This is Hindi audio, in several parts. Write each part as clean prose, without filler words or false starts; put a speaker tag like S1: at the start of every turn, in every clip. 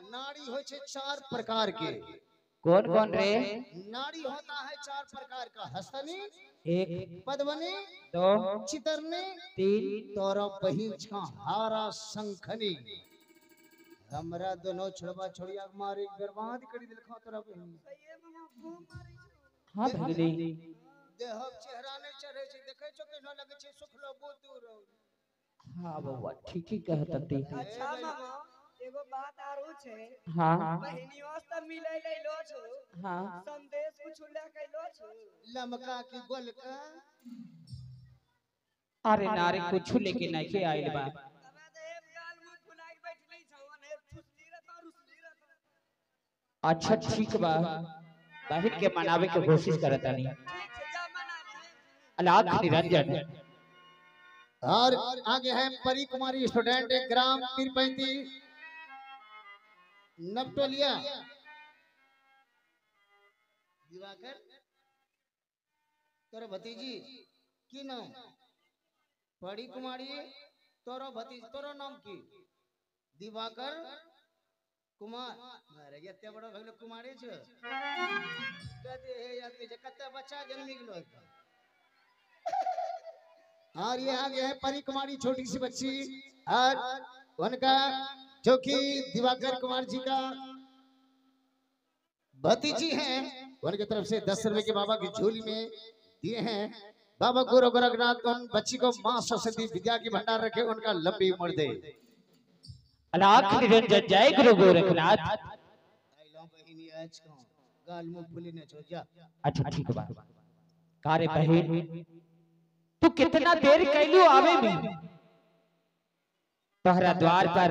S1: नाड़ी हो छे 4 प्रकार के।
S2: कौन कौन रे?
S1: नाड़ी होता है 4 प्रकार का, हस्तनी,
S2: 1
S1: पद्मनी,
S2: 2
S1: चितरनी,
S2: 3
S1: तोरा बहिन हारा शंखनी। हमरा दोनों छोड़वा छोड़िया मारे बर्बाद कर दिल खा तोरा बहिन।
S2: हां भगली
S1: देह चेहरा नहीं चढ़े छे, देखे छो केना लगे छे सुखलो बुतुर।
S2: हां बउआ ठीक ही कहतती।
S3: अच्छा मामा एगो बात आरो छे।
S2: हां
S3: बहिनियों से मिले लइलो छो।
S2: हां
S3: संदेश कुछ ले कइलो छो।
S1: लमका की गोलका
S2: अरे नारे कुछ लेके नहीं आइल बा।
S3: तबे देव गाल मुंह फुलाई बैठली छवन हे फुसली रत और उसली रत।
S2: अच्छा ठीक बा, बहिन के मनावे के कोशिश करता नहीं।
S3: ठीक छे जा मना ले।
S2: अलाख निरंजन।
S1: और आगे है परी कुमारी स्टूडेंट ग्राम पीरपैंती नवटोलिया। दिवाकर तोर भतीजी की नाम? परी कुमारी तोरो भतीज, तोरो नाम की? दिवाकर कुमार। अरे एते बड़ो भइलो कुमारी छ। कदे हे याद के कते बच्चा जन्मी गेलो। और ये आगे है परी कुमारी छोटी सी बच्ची, और उनका जो कि दिवाकर कुमार जी का भतीजी हैं, उनकी तरफ से 10 रुपए के बाबा की झोली में दिए हैं। बाबा गुरु गोरखनाथ उन बच्ची को मां सरस्वती विद्या की भंडार रखे, उनका लंबी उम्र दे।
S2: अलाख निरंजन जय गुरु गोरखनाथ।
S1: गाल मुंह फुली न छो जा।
S2: अच्छा ठीक बा। कारे बहिन तू कितना देर कैलू आवे में? तोहरा द्वार पर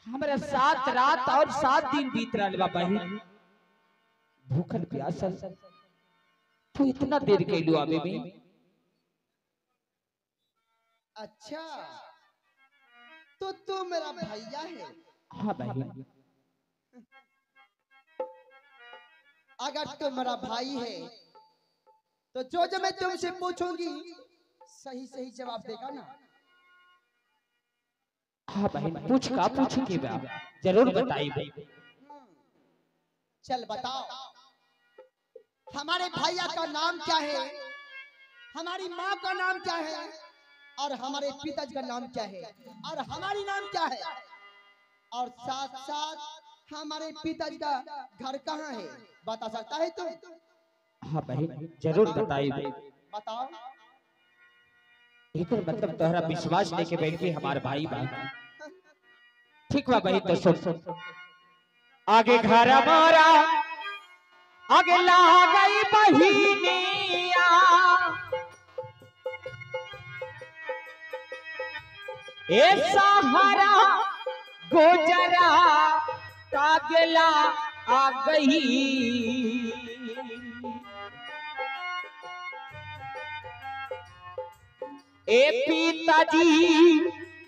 S2: हमरा 7 रात और 7 दिन बीत रहल बा बहिन। भूखल प्यासल तू इतना देर कैलू आवे में?
S4: अच्छा तो तू मेरा भैया है?
S2: हाँ बहिन।
S4: अगर तू मेरा भाई है तो जो मैं तुमसे पूछूंगी सही सही जवाब देगा ना?
S2: हाँ बहन पूछ का पूछ के बा जरूर बताइए।
S4: चल बताओ, हमारे भैया का नाम क्या है, हमारी माँ का नाम क्या है, और हमारे पिताजी का नाम क्या है, और हमारी नाम क्या है, और साथ साथ हमारे पिताजी का घर कहाँ है, बता सकता है तुम?
S2: हाँ बहन जरूर बताइए।
S4: बताओ।
S2: एक मतलब तोहरा विश्वास लेके बैठ के हमारे भाई बा। ठीक बा बहन तो सुन। आगे घर हमारा आगे ला गई बहिनिया, ए सहारा गुजरा कागला आ गई। ए पिताजी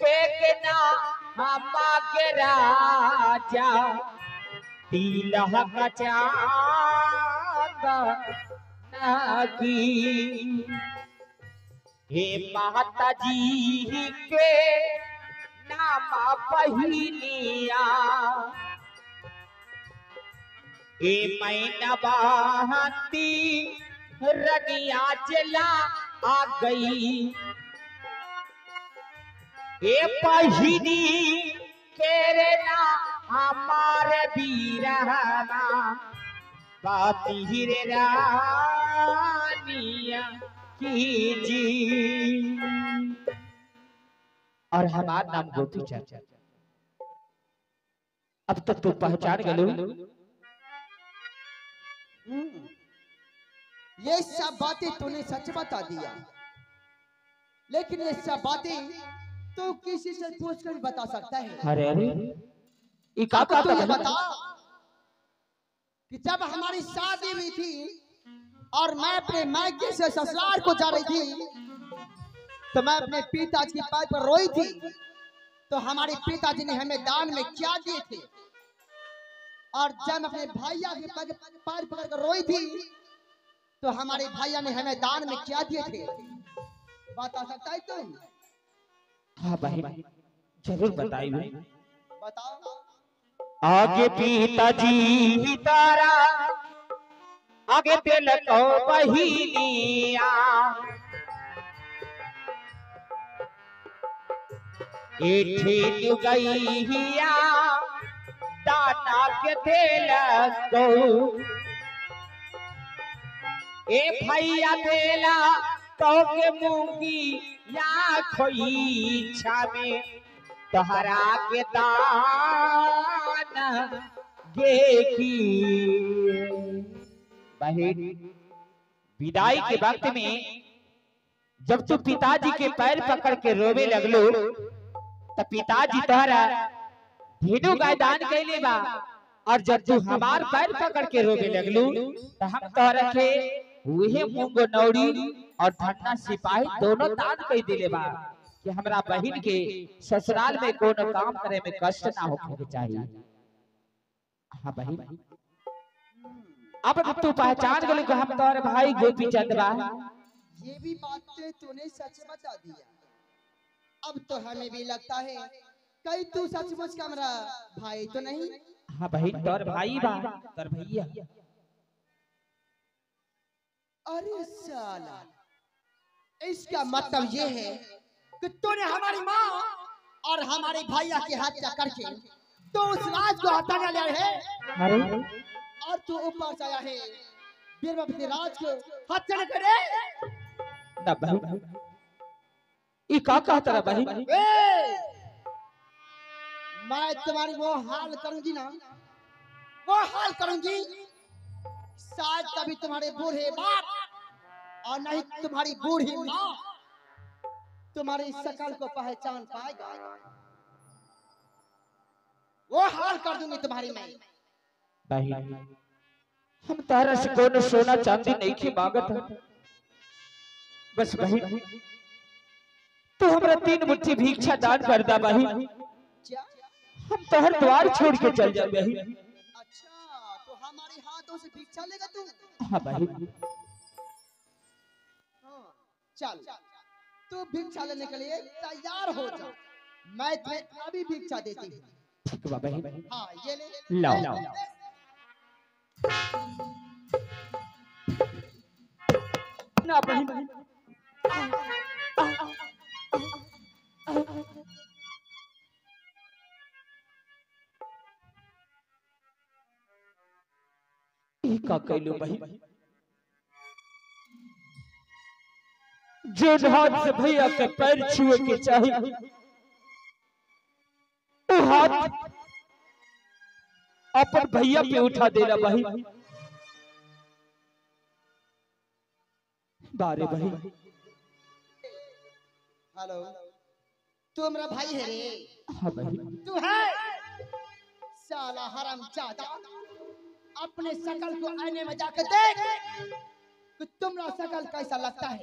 S2: के नाम के राजा तिलक की। हे माता जी के नाम बहिनिया, ए मैना बहती रनिया चला आ गई। ए बहिनी तेरे ना हमारे बीरहना बाती रे रानिया की जी। और हमारा नाम गोपी चाचा। अब तक तो पहचान गलो।
S4: ये सब बातें तूने सच बता दिया, लेकिन ये सब बातें तो किसी से पूछकर बता सकता है।
S2: अरे अरे
S4: अब तू ये बता कि जब हमारी शादी हुई थी और मैं अपने मायके से ससुराल को जा रही थी, तो मैं अपने पिताजी के पैर पर रोई थी, तो हमारे पिताजी ने हमें दान में क्या दिए थे? और जब अपने भैया के पैर पकड़ कर रोई थी, तो हमारे भैया ने हमें दान में क्या दिए थे? बता सकता है तुम?
S2: हाँ बहन जरूर बताइए।
S4: बताओ।
S2: आगे पिताजी तारा आगे दिल को बहिनिया एठी गईया दाना के दिल को ए भैया देला तो के मूंगी या खोई छावे तोहरा के दान गे की बहन विदाई के वक्त में जब तू पिताजी के पैर पकड़ के रोवे लगलो तो पिताजी तोहरा भेड़ो गाय दान कैले बा और जब तू हमार पैर पकड़ के रोवे लगलू तो हम तोहरा के वही मूंग नौड़ी और ठंडा सिपाही दोनों दान कई दिले बा कि हमरा बहन के ससुराल में कोनो काम करे में कष्ट ना होके चाहिए। हाँ बहन अब तू पहचान गली को हम तोहरे भाई गोपी चंद बा।
S4: ये भी बातें तूने सच बता दिया। अब तो हमें भी लगता है कहीं तू सचमुच का मेरा भाई तो नहीं।
S2: हाँ बहन तोर भाई बा तोर भैया।
S4: अरे साला इसका मतलब ये है कि तूने हमारी माँ और हमारे भैया की हत्या करके तो उस राज को हटाने लिया है।
S2: अरे
S4: और तू ऊपर से आया है बीरबल राज को हत्या न करे।
S2: ना बहन ये का कहता रे बहन?
S4: मैं तुम्हारी वो हाल करूंगी ना, वो हाल करूंगी शायद कभी तुम्हारे बूढ़े बाप और नहीं तुम्हारी बूढ़ी माँ तुम्हारी शकल को पहचान पाएगा। वो हाल कर दूंगी तुम्हारी मैं।
S2: बहन हम तारा से कोनो सोना चांदी नहीं की मांगत है। बस बहन तू हमरा 3 मुट्ठी भिक्षा दान कर दा बहन। हम तोहर द्वार छोड़ के चल जा बहन।
S4: अच्छा तो हमारे हाथों से भिक्षा लेगा तू?
S2: हाँ बहन
S4: चल तू भिक्षा लेने के लिए तैयार हो जा, मैं तुम्हें अभी भिक्षा देती हूँ।
S2: ठीक बा बहन।
S4: हाँ ये ले
S2: लाओ ना बहन। का कैलू बहन जो हाथ से भैया के पैर छुए के चाहिए वो हाथ अपन भैया पे उठा देला बहन। बारे बहन
S4: हेलो तू मेरा भाई है रे?
S2: हाँ बहन
S4: तू है साला हरामजादा। अपने शकल को आईने में जाकर देख कि तुम्हारा शकल कैसा लगता है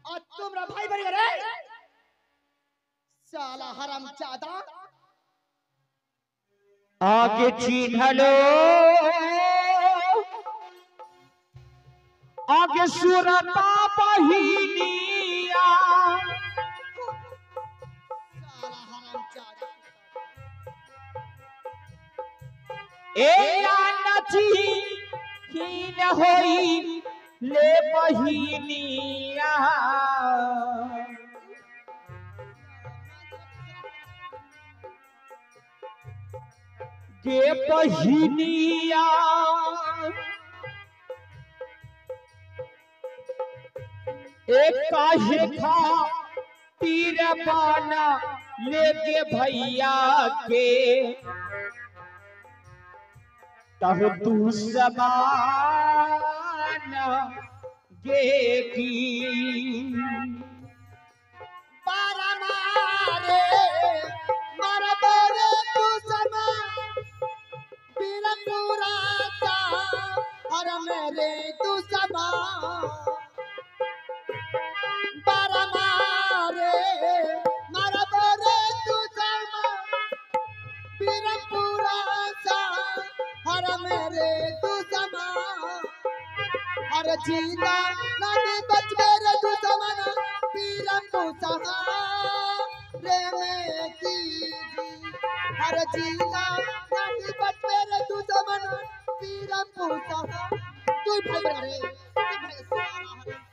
S4: और तुम्हारा भाई बनेगा रे साला हरामजादा।
S2: आगे चिन्ह लो आगे सुरता बहिनिया
S4: साला हरामजादा।
S2: ए नची ही न होई ले बहिनिया के बहिनिया एक काहे खा तीर बाना लेके भैया के तब तू समान गे की
S4: पारा मारे मारा बोरे तू समा पीला पूरा सा हर मेरे तू समा पारा मारे मारा बोरे तू समा पीला पूरा सा हर मेरे तू समा हर जीता नदी बच मेरे तू समाना पीरम तू सहा रे में की अरे जीना नहीं बच मेरे दुश्मन पीरा पूछा तू भाई बना रे तू भाई सारा है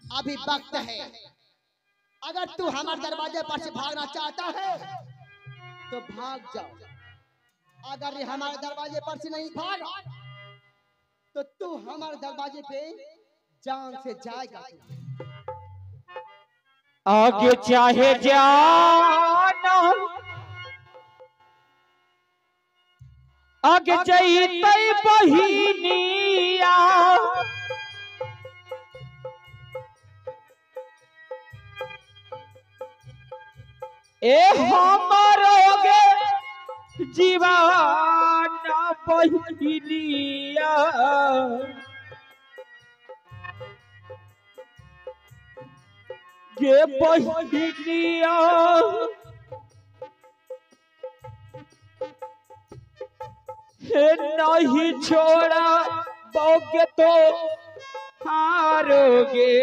S4: अभी वक्त है अगर तू हमारे दरवाजे पर से भागना चाहता है तो भाग जाओ अगर ये हमारे दरवाजे पर से नहीं भागा तो तू हमारे दरवाजे पे जान से जाएगा
S2: आगे चाहे जाना आगे जईतई बहिनिया ए हमरोगे जीवाना बहिनिया गे बहिनिया हे नहीं छोड़ा बोगे तो हारोगे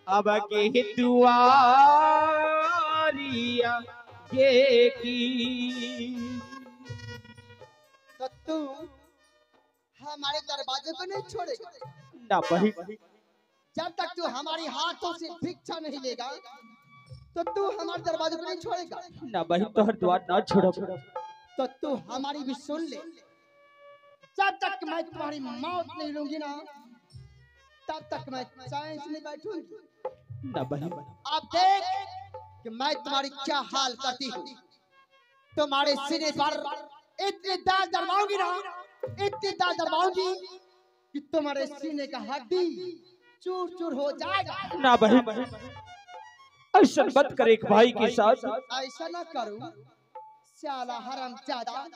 S2: अब के दुआरिया ये की
S4: तो तू हमारे दरवाजे को नहीं छोड़ेगा
S2: ना बही
S4: जब तक तू हमारी हाथों से भिक्षा नहीं लेगा तो तू हमारे दरवाजे को नहीं छोड़ेगा
S2: ना बही तो हर द्वार ना छोड़ो
S4: तो तू हमारी भी सुन ले जब तक मैं तुम्हारी मौत नहीं लूंगी ना तब तक मैं चैन से नहीं बैठूंगी
S2: ना बही
S4: अब देख कि मैं तुम्हारी क्या हाल करती हूँ तुम्हारे सीने पर इतनी दाग दरवाऊंगी ना इतनी दाग दरवाऊंगी कि तुम्हारे सीने का हड्डी चूर चूर हो जाएगा
S2: ना बही ऐसा मत कर एक भाई के साथ
S4: ऐसा ना करूं साला हरामजादा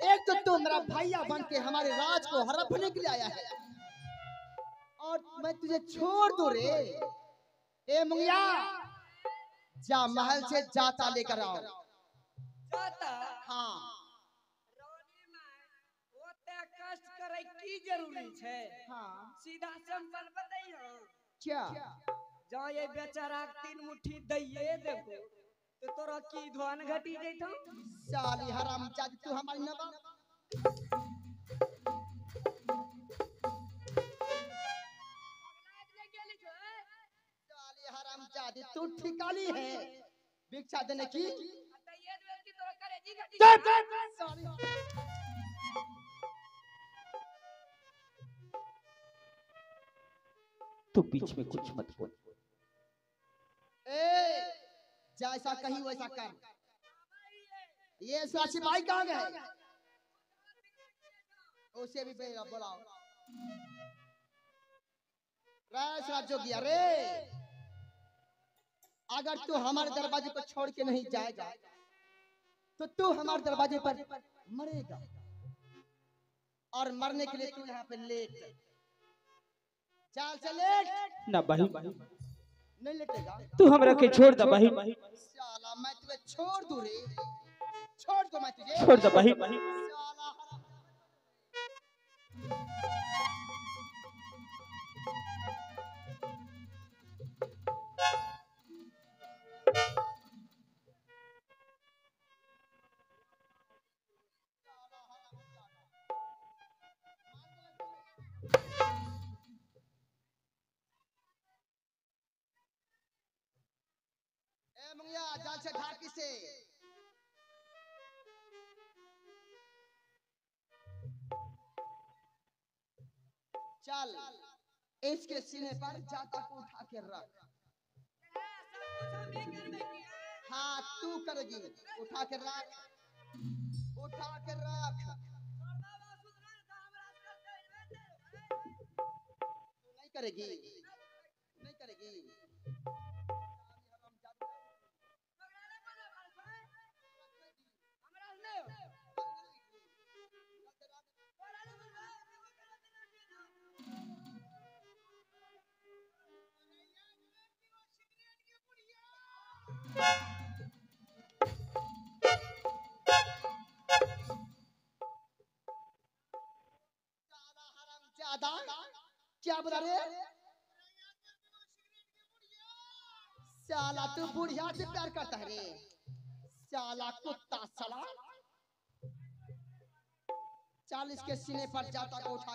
S4: एक तो तू मेरा भैया बन के हमारे राज को हड़पने के लिए आया है और मैं तुझे छोड़ दूं रे ए मुंगिया जा महल से जाता लेकर आओ
S3: जाता
S4: हाँ
S3: रोनी माय ओते कष्ट करे की जरूरी छै
S4: हाँ
S3: सीधा सिंपल बताइयो
S4: क्या
S3: जहाँ ये बेचारा के 3 मुट्ठी दइए देबो तो तोरा की धुआन घटी जैठो
S4: साली हरामजादी तू हमारी नवा साली हरामजादी तू ठिकाली है भिक्षा देने की
S3: दइए दे की तोरा करे जी घटी
S4: साली
S2: तू बीच में कुछ मत बोल
S4: ए जैसा कही वैसा कर ये साची भाई कहाँ गए उसे भी बुलाओ जोगिया रे अगर तू हमारे दरवाजे पर छोड़ के नहीं जाएगा तो तू हमारे दरवाजे पर मरेगा और मरने के लिए तू यहाँ पे लेट चाल से लेट
S2: ना बही
S4: नहीं लेटेगा
S2: तू हमरा के छोड़ दे बही
S4: साला मैं तुझे छोड़ दूं रे छोड़ दो मैं तुझे
S2: छोड़ दे बही
S4: साला मुंगिया जाल से ढाकी से चल इसके सीने पर जाता को उठा के रख। हाँ तू करेगी, उठा के रख, उठा के रख। तू नहीं करेगी, नहीं करेगी। ज्यादा क्या बोला रे? साला तू बुढ़िया से प्यार करता है रे, साला कुत्ता साला। चल इसके सीने पर जाता को उठा